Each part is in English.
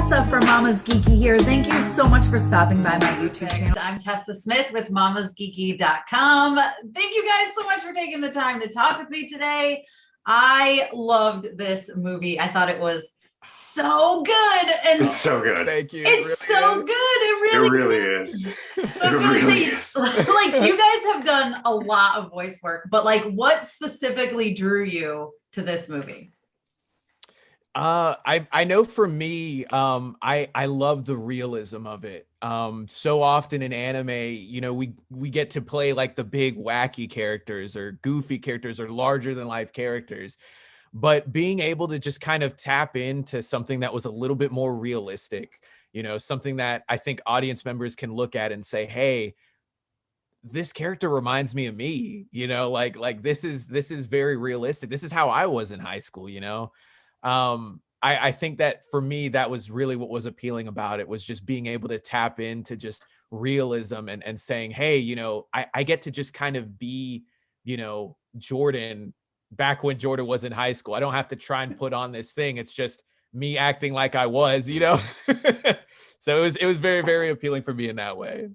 Tessa from MamasGeeky here. Thank you so much for stopping by my YouTube channel. I'm Tessa Smith with MamasGeeky.com. Thank you guys so much for taking the time to talk with me today. I loved this movie. I thought it was so good. And it's so good. Thank you. It's really so good. It really is. So I was going to say, like, you guys have done a lot of voice work, but like, what specifically drew you to this movie? I know for me, I love the realism of it. So often in anime, you know, we get to play like the big wacky characters or goofy characters or larger than life characters, but being able to just kind of tap into something that was a little bit more realistic, you know, something that I think audience members can look at and say, hey, this character reminds me of me, you know, like this is very realistic. This is how I was in high school, you know. I think that for me, that was really what was appealing about it, was just being able to tap into just realism and saying, hey, you know, I get to just kind of be, you know, Jordan back when Jordan was in high school. I don't have to try and put on this thing. It's just me acting like I was, you know. So it was very, very appealing for me in that way.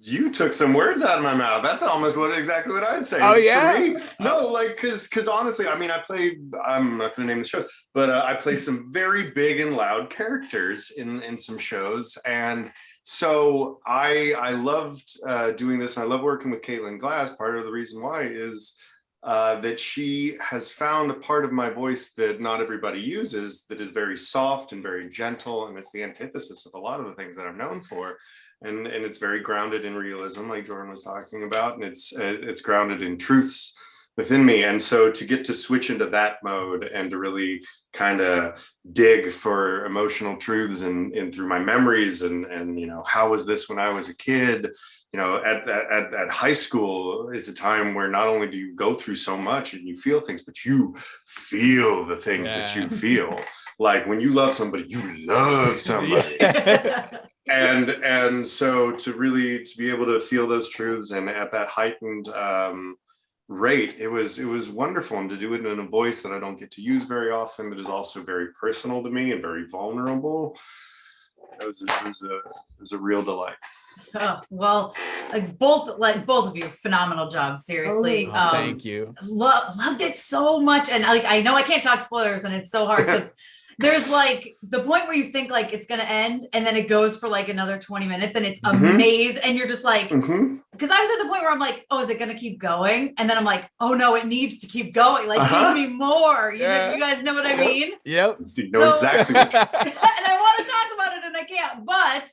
You took some words out of my mouth. That's almost exactly what I'd say. Oh yeah. For me, no, like because honestly, I mean, I'm not going to name the show, but I play some very big and loud characters in some shows, and so I loved doing this, and I love working with Caitlin Glass. Part of the reason why is that she has found a part of my voice that not everybody uses, that is very soft and very gentle, and it's the antithesis of a lot of the things that I'm known for. And it's very grounded in realism, like Jordan was talking about, and it's grounded in truths within me. And so to get to switch into that mode and to really kind of dig for emotional truths and through my memories and you know, how was this when I was a kid? You know, at high school is a time where not only do you go through so much and you feel things, but you feel the things that you feel. Like when you love somebody, you love somebody. And so to be able to feel those truths and at that heightened rate, it was wonderful, and to do it in a voice that I don't get to use very often, that is also very personal to me and very vulnerable. It was a real delight. Oh, well, both of you, phenomenal job, seriously. Thank you. Loved it so much, and I know I can't talk spoilers, and it's so hard because there's like the point where you think like it's gonna end, and then it goes for like another 20 minutes, and it's amazing, and you're just like, because I was at the point where I'm like, oh, is it gonna keep going? And then I'm like, oh no, it needs to keep going. Like, give me more. You guys know what I mean? Yep. You know exactly. And I want to talk about it, and I can't, but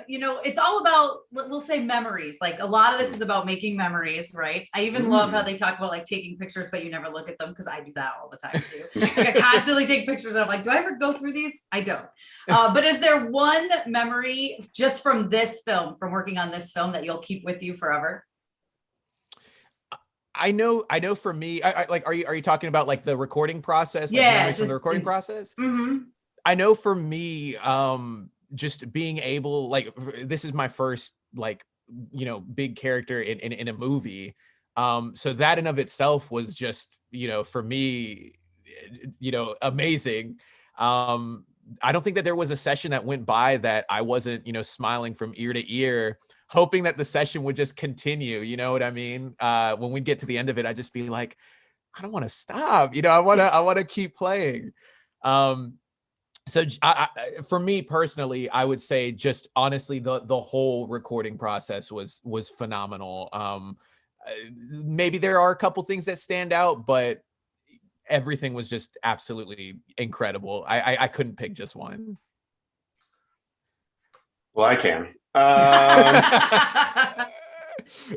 you know, it's all about, we'll say, memories. Like a lot of this is about making memories, right? I even love how they talk about like taking pictures, but you never look at them, because I do that all the time too. Like I constantly take pictures and I'm like, do I ever go through these? I don't. But is there one memory just from this film, from working on this film, that you'll keep with you forever? I know for me, I like, are you talking about like the recording process? Like Yeah, from the recording process. Mm-hmm. I know for me, just being able, like, this is my first, like, you know, big character in a movie. So that in of itself was just, you know, for me, you know, amazing. I don't think that there was a session that went by that I wasn't, you know, smiling from ear to ear, hoping that the session would just continue. You know what I mean? When we get to the end of it, I'd just be like, I don't want to stop. You know, I want to keep playing. So for me personally, I would say just honestly, the whole recording process was phenomenal. Maybe there are a couple things that stand out, but everything was just absolutely incredible. I couldn't pick just one. Well, I can. No,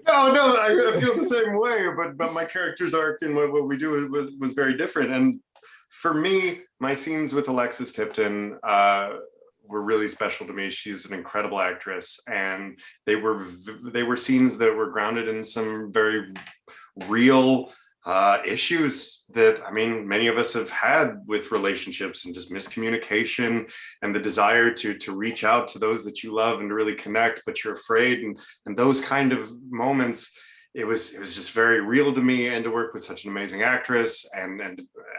I feel the same way, but my character's arc and what we do was very different. And for me, my scenes with Alexis Tipton were really special to me. She's an incredible actress, and they were scenes that were grounded in some very real issues that, I mean, many of us have had with relationships, and just miscommunication and the desire to reach out to those that you love and to really connect, but you're afraid, and those kind of moments. It was just very real to me, and to work with such an amazing actress and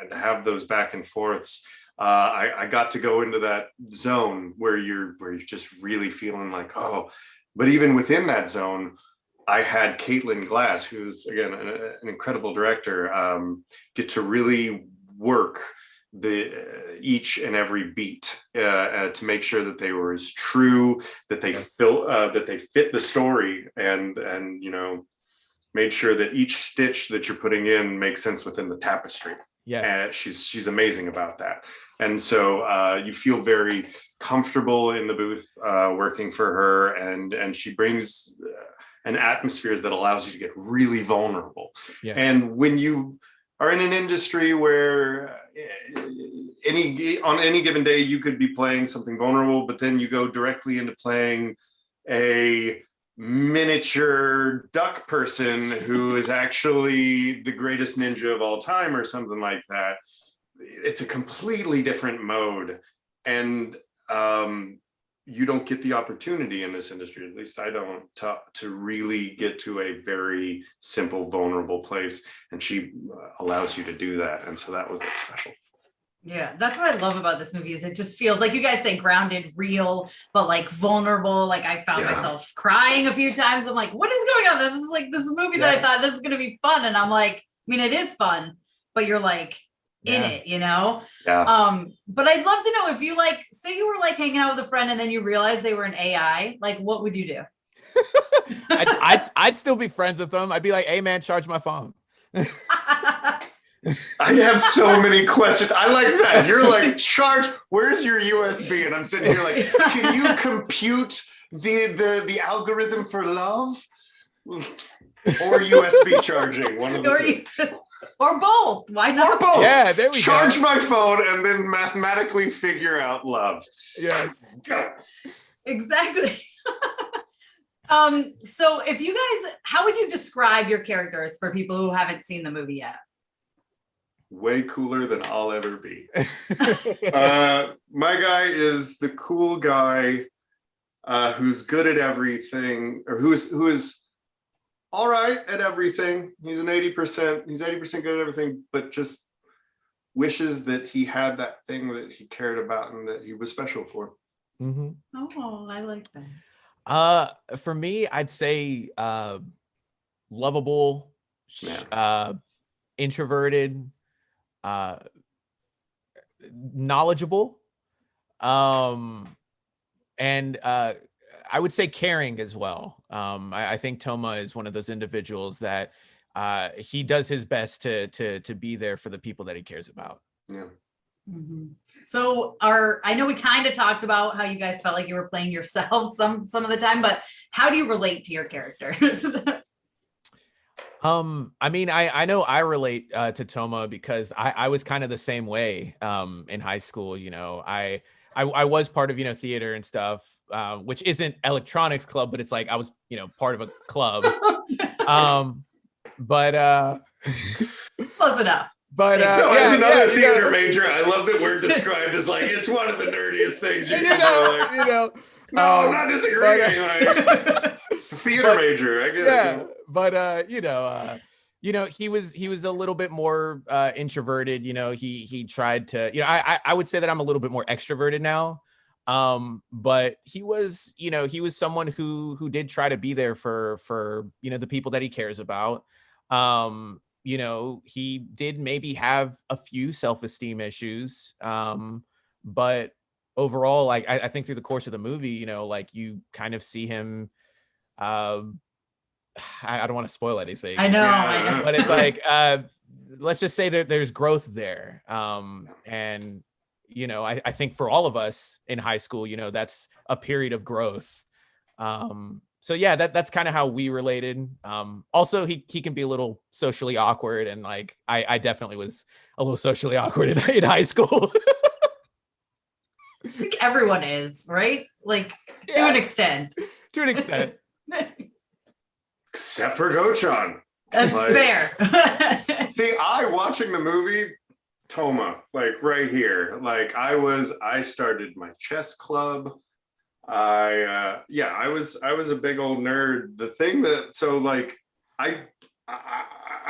to have those back and forths I got to go into that zone where you're just really feeling like, oh, but even within that zone, I had Caitlin Glass, who's again an incredible director, get to really work each and every beat to make sure that they were as true, that they fit the story, and made sure that each stitch that you're putting in makes sense within the tapestry. Yes. She's amazing about that. And so you feel very comfortable in the booth working for her, and she brings an atmosphere that allows you to get really vulnerable. Yes. And when you are in an industry where on any given day you could be playing something vulnerable, but then you go directly into playing a miniature duck person who is actually the greatest ninja of all time or something like that, it's a completely different mode. And you don't get the opportunity in this industry, at least I don't, to really get to a very simple, vulnerable place. And she allows you to do that. And so that was special. Yeah, that's what I love about this movie is it just feels like, you guys say grounded, real, but like vulnerable. Like I found myself crying a few times. I'm like, what is going on? This is like this movie that I thought this is going to be fun. And I'm like, I mean, it is fun, but you're like in it, you know? Yeah. But I'd love to know if you like, say you were like hanging out with a friend and then you realized they were an AI, like what would you do? I'd still be friends with them. I'd be like, hey man, charge my phone. I have so many questions. I like that. You're like, charge, where's your USB? And I'm sitting here like, can you compute the algorithm for love? Or USB charging, one of the two. Or both. Why not? Or both. Yeah, there we charge go. my phone and then mathematically figure out love. Yes. Exactly. So if you guys, how would you describe your characters for people who haven't seen the movie yet? Way cooler than I'll ever be. My guy is the cool guy who's good at everything, or who is all right at everything. He's 80% good at everything, but just wishes that he had that thing that he cared about and that he was special for. Mm-hmm. Oh, I like that. For me, I'd say lovable, introverted, knowledgeable, and I would say caring as well. I think Toma is one of those individuals that he does his best to be there for the people that he cares about. Yeah. Mm-hmm. So I know we kind of talked about how you guys felt like you were playing yourself some of the time, but how do you relate to your characters? I mean, I know I relate to Toma because I was kind of the same way in high school. You know, I was part of, theater and stuff, which isn't electronics club, but it's like I was, part of a club. But close enough. But as another theater major, I love that we're described as like it's one of the nerdiest things you can do. No, I'm not disagreeing. Theater major, I get it. But he was a little bit more introverted. He tried to. I would say that I'm a little bit more extroverted now. But he was someone who did try to be there for the people that he cares about. He did maybe have a few self-esteem issues. But overall, like I think through the course of the movie, like you kind of see him. I don't want to spoil anything. I know. But it's like let's just say that there's growth there. And I think for all of us in high school, that's a period of growth. So yeah, that's kind of how we related. Also, he can be a little socially awkward, and like I definitely was a little socially awkward in high school. I think everyone is, right? Like to an extent. To an extent. Except for Gochan. Fair. See, watching the movie, Toma, like right here, like I started my chess club. I was a big old nerd. The thing that, so like, I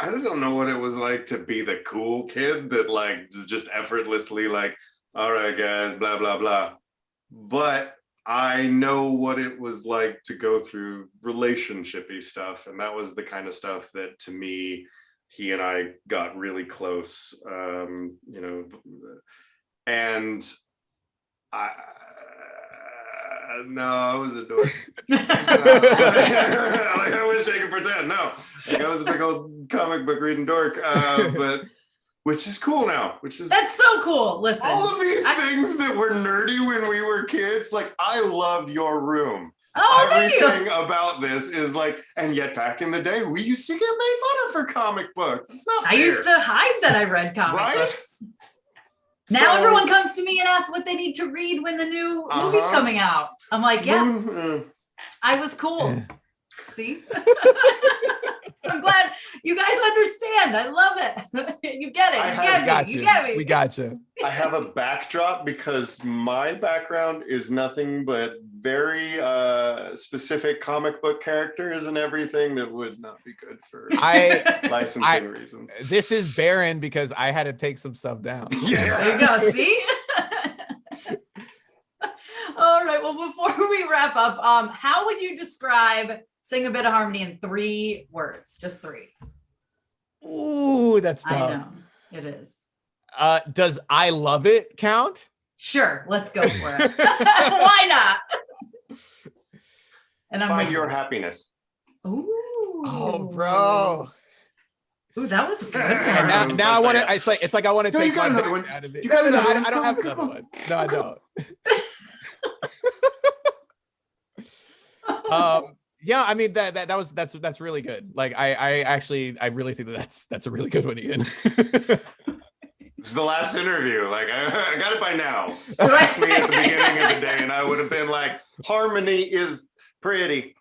don't know what it was like to be the cool kid that like just effortlessly like all right, guys, blah, blah, blah. But I know what it was like to go through relationship-y stuff. And that was the kind of stuff that, to me, he and I got really close, and I was a dork. Like, I wish I could pretend. No, like, I was a big old comic book reading dork, but which is cool now. That's so cool. Listen, all of these things that were nerdy when we were kids. Like, I love your room. Oh, everything about this is like, and yet back in the day, we used to get made fun of for comic books. It's not fair. I used to hide that I read comic books. Now everyone comes to me and asks what they need to read when the new movie's coming out. I'm like, yeah, I was cool. See? I'm glad you guys understand. I love it. You get it. You get me. We got you. I have a backdrop because my background is nothing but very specific comic book characters and everything that would not be good for licensing reasons. This is barren because I had to take some stuff down. Yeah. There you go. See? All right. Well, before we wrap up, how would you describe Sing a Bit of Harmony in 3 words? Just 3. Ooh, that's tough. I know. It is. Does I love it count? Sure. Let's go for it. Why not? And Find your happiness. Ooh. Oh, bro. Ooh, that was good. Now I want to. It's like I want to take got my another pick one. out of it. You got another one. I don't have Come another on. one. No, I don't. Yeah, I mean that's really good. Like I really think that's a really good one, Ian. This is the last interview. Like, I got it by now. Asked me at the beginning of the day, and I would have been like, harmony is pretty.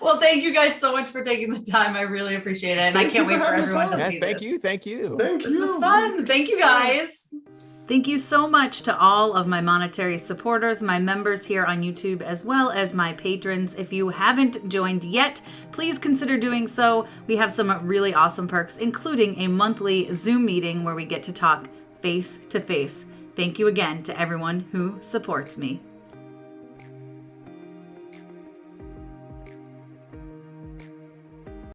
Well, thank you guys so much for taking the time. I really appreciate it. And I can't wait for everyone to see Thank this. you. Thank you. This was fun. Thank you guys. Thank you so much to all of my monetary supporters, my members here on YouTube, as well as my patrons. If you haven't joined yet, please consider doing so. We have some really awesome perks, including a monthly Zoom meeting where we get to talk face to face. Thank you again to everyone who supports me.